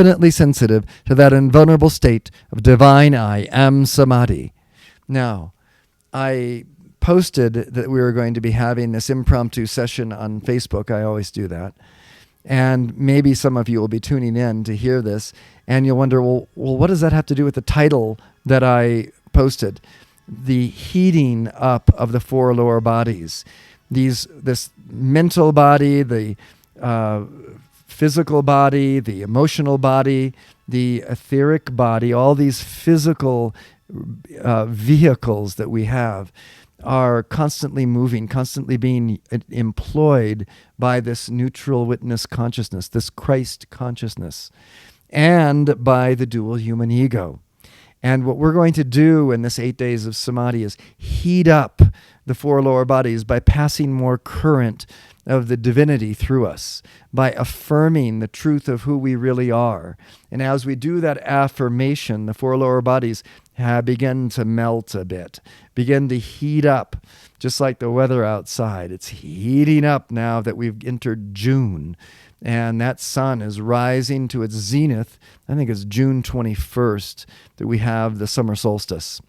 infinitely sensitive to that invulnerable state of divine I am Samadhi. Now, I posted that we were going to be having this impromptu session on Facebook. I always do that. And maybe some of you will be tuning in to hear this, and you'll wonder, well, what does that have to do with the title that I posted? The heating up of the four lower bodies. This mental body, the physical body, the emotional body, the etheric body, all these physical vehicles that we have are constantly moving, constantly being employed by this neutral witness consciousness, this Christ consciousness, and by the dual human ego. And what we're going to do in this 8 days of Samadhi is heat up the four lower bodies by passing more current of the divinity through us, by affirming the truth of who we really are. And as we do that affirmation, the four lower bodies begin to melt a bit, begin to heat up, just like the weather outside. It's heating up now that we've entered June, and that sun is rising to its zenith. I think it's June 21st that we have the summer solstice.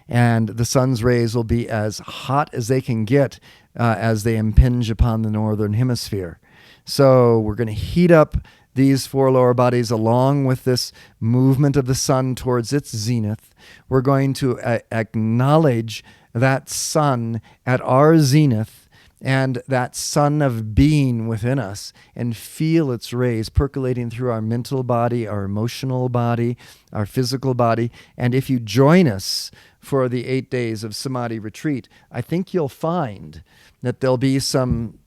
And the sun's rays will be as hot as they can get as they impinge upon the northern hemisphere. So we're going to heat up these four lower bodies along with this movement of the sun towards its zenith. We're going to acknowledge that sun at our zenith and that sun of being within us, and feel its rays percolating through our mental body, our emotional body, our physical body. And if you join us for the 8 days of Samadhi retreat, I think you'll find that there'll be some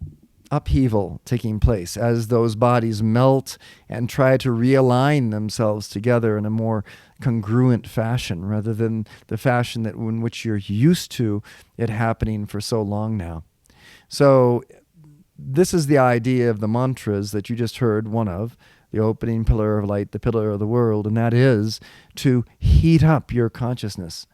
upheaval taking place as those bodies melt and try to realign themselves together in a more congruent fashion, rather than the fashion that in which you're used to it happening for so long now. So this is the idea of the mantras that you just heard, one of, the opening pillar of light, the pillar of the world, and that is to heat up your consciousness.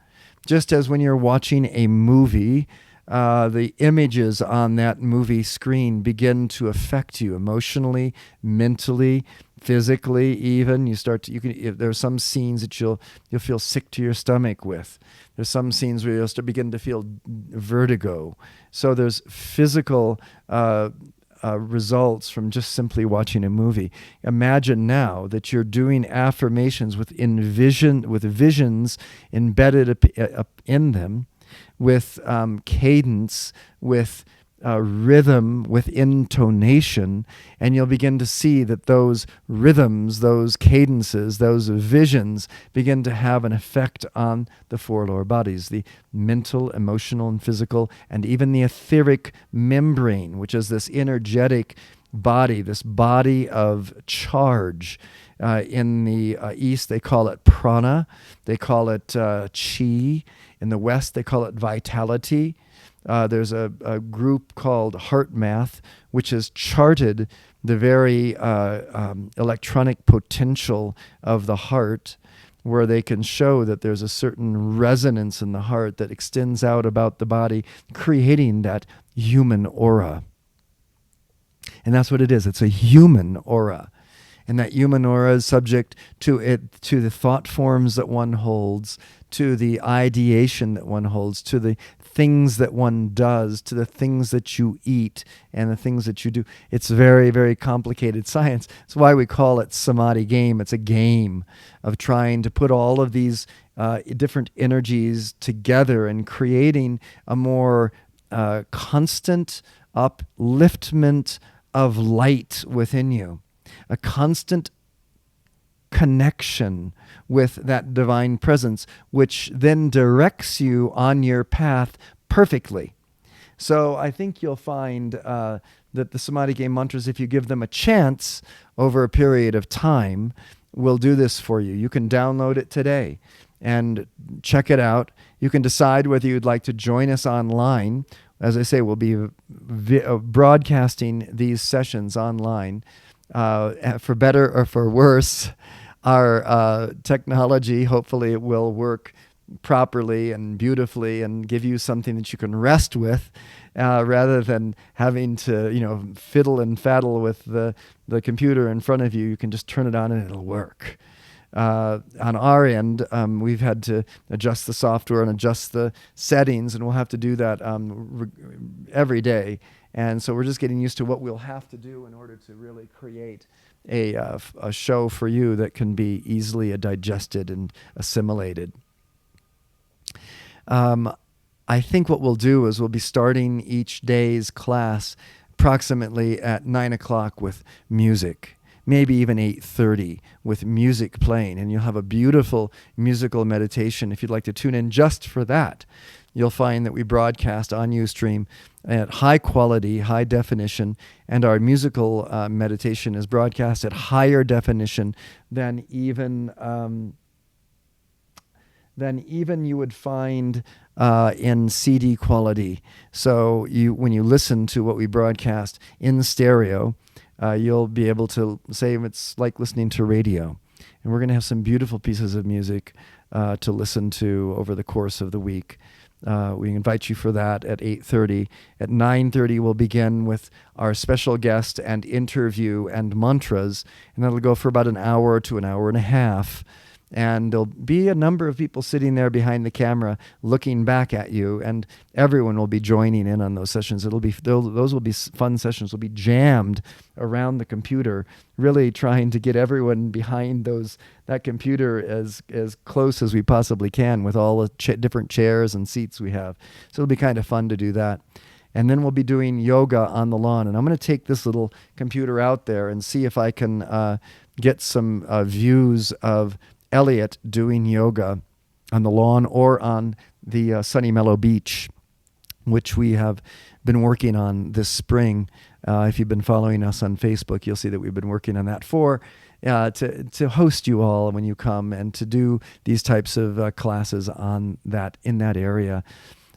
Just as when you're watching a movie, the images on that movie screen begin to affect you emotionally, mentally, physically. Even there's some scenes that you'll feel sick to your stomach with. There's some scenes where you'll begin to feel vertigo. So there's physical results from just simply watching a movie. Imagine now that you're doing affirmations with visions embedded in them, with cadence, with rhythm, with intonation, and you'll begin to see that those rhythms, those cadences, those visions begin to have an effect on the four lower bodies, the mental, emotional, and physical, and even the etheric membrane, which is this energetic body, this body of charge. In the East, they call it prana. They call it chi. In the West, they call it vitality. There's a group called Heart Math, which has charted the very electronic potential of the heart, where they can show that there's a certain resonance in the heart that extends out about the body, creating that human aura. And that's what it is. It's a human aura. And that human aura is subject to the thought forms that one holds, to the ideation that one holds, to the things that one does, to the things that you eat and the things that you do. It's very, very complicated science. That's why we call it Samadhi game. It's a game of trying to put all of these different energies together and creating a more constant upliftment of light within you. A constant connection with that divine presence, which then directs you on your path perfectly. So I think you'll find that the Samadhi game mantras, if you give them a chance over a period of time, will do this for you. You can download it today and check it out. You can decide whether you'd like to join us online. As I say, we'll be broadcasting these sessions online. For better or for worse, our technology, hopefully it will work properly and beautifully and give you something that you can rest with, rather than having to, fiddle and faddle with the computer in front of you. You can just turn it on and it'll work. On our end, we've had to adjust the software and adjust the settings, and we'll have to do that every day. And so we're just getting used to what we'll have to do in order to really create a show for you that can be easily digested and assimilated. I think what we'll do is we'll be starting each day's class approximately at 9 o'clock with music, maybe even 8:30 with music playing, and you'll have a beautiful musical meditation. If you'd like to tune in just for that, you'll find that we broadcast on Ustream at high quality, high definition, and our musical meditation is broadcast at higher definition than even you would find in CD quality. So when you listen to what we broadcast in stereo, you'll be able to say it's like listening to radio. And we're going to have some beautiful pieces of music to listen to over the course of the week. We invite you for that at 8:30. At 9:30, we'll begin with our special guest and interview and mantras, and that'll go for about an hour to an hour and a half. And there'll be a number of people sitting there behind the camera looking back at you, and everyone will be joining in on those sessions. Those will be fun sessions. Will be jammed around the computer, really trying to get everyone behind that computer as close as we possibly can with all the different chairs and seats we have. So it'll be kind of fun to do that. And then we'll be doing yoga on the lawn. And I'm going to take this little computer out there and see if I can get some views of Elliot doing yoga on the lawn or on the Sunny Mellow Beach, which we have been working on this spring. If you've been following us on Facebook, you'll see that we've been working on that to host you all when you come and to do these types of classes in that area.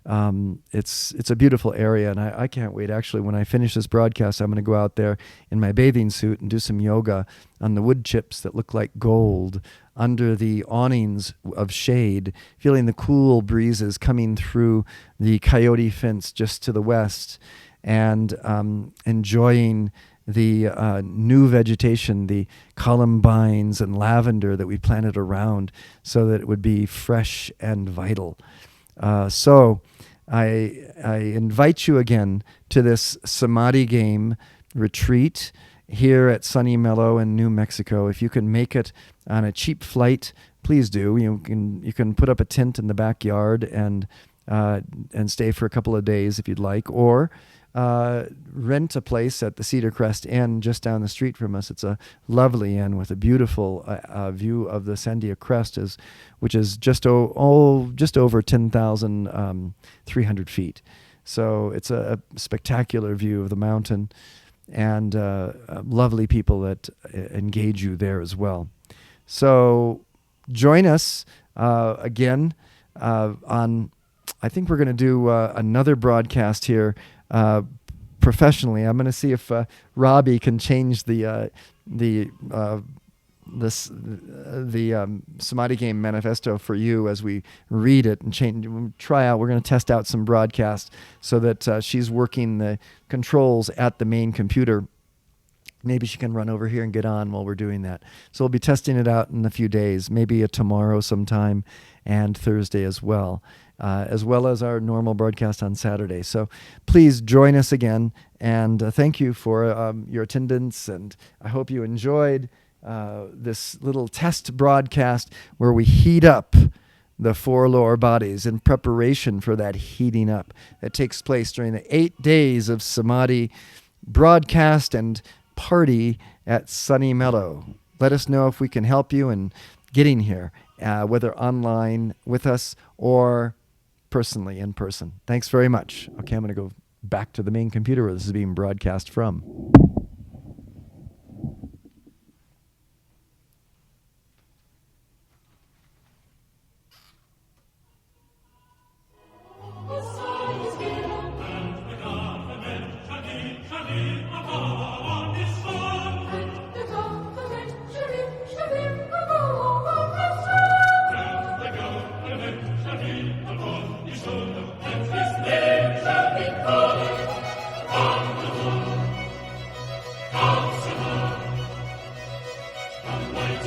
It's a beautiful area, and I can't wait. Actually, when I finish this broadcast, I'm going to go out there in my bathing suit and do some yoga on the wood chips that look like gold under the awnings of shade, feeling the cool breezes coming through the coyote fence just to the west, and enjoying the new vegetation, the columbines and lavender that we planted around so that it would be fresh and vital. So I invite you again to this Samadhi game retreat here at Sunny Mellow in New Mexico. If you can make it on a cheap flight, please do. You can put up a tent in the backyard and stay for a couple of days if you'd like, or rent a place at the Cedar Crest Inn just down the street from us. It's a lovely inn with a beautiful view of the Sandia Crest, which is just over 10,300 feet. So it's a spectacular view of the mountain, and lovely people that engage you there as well. So join us again on. I think we're going to do another broadcast here professionally. I'm going to see if Robbie can change the Samadhi Game Manifesto for you as we read it and change. We're going to test out some broadcasts so that she's working the controls at the main computer. Maybe she can run over here and get on while we're doing that. So we'll be testing it out in a few days, maybe tomorrow sometime and Thursday as well as our normal broadcast on Saturday. So please join us again, and thank you for your attendance, and I hope you enjoyed this little test broadcast where we heat up the four lower bodies in preparation for that heating up that takes place during the 8 days of Samadhi broadcast and party at Sunny Mellow. Let us know if we can help you in getting here, whether online with us or personally in person. Thanks very much. Okay, I'm going to go back to the main computer where this is being broadcast from.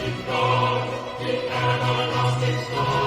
everlasting God, the everlasting God.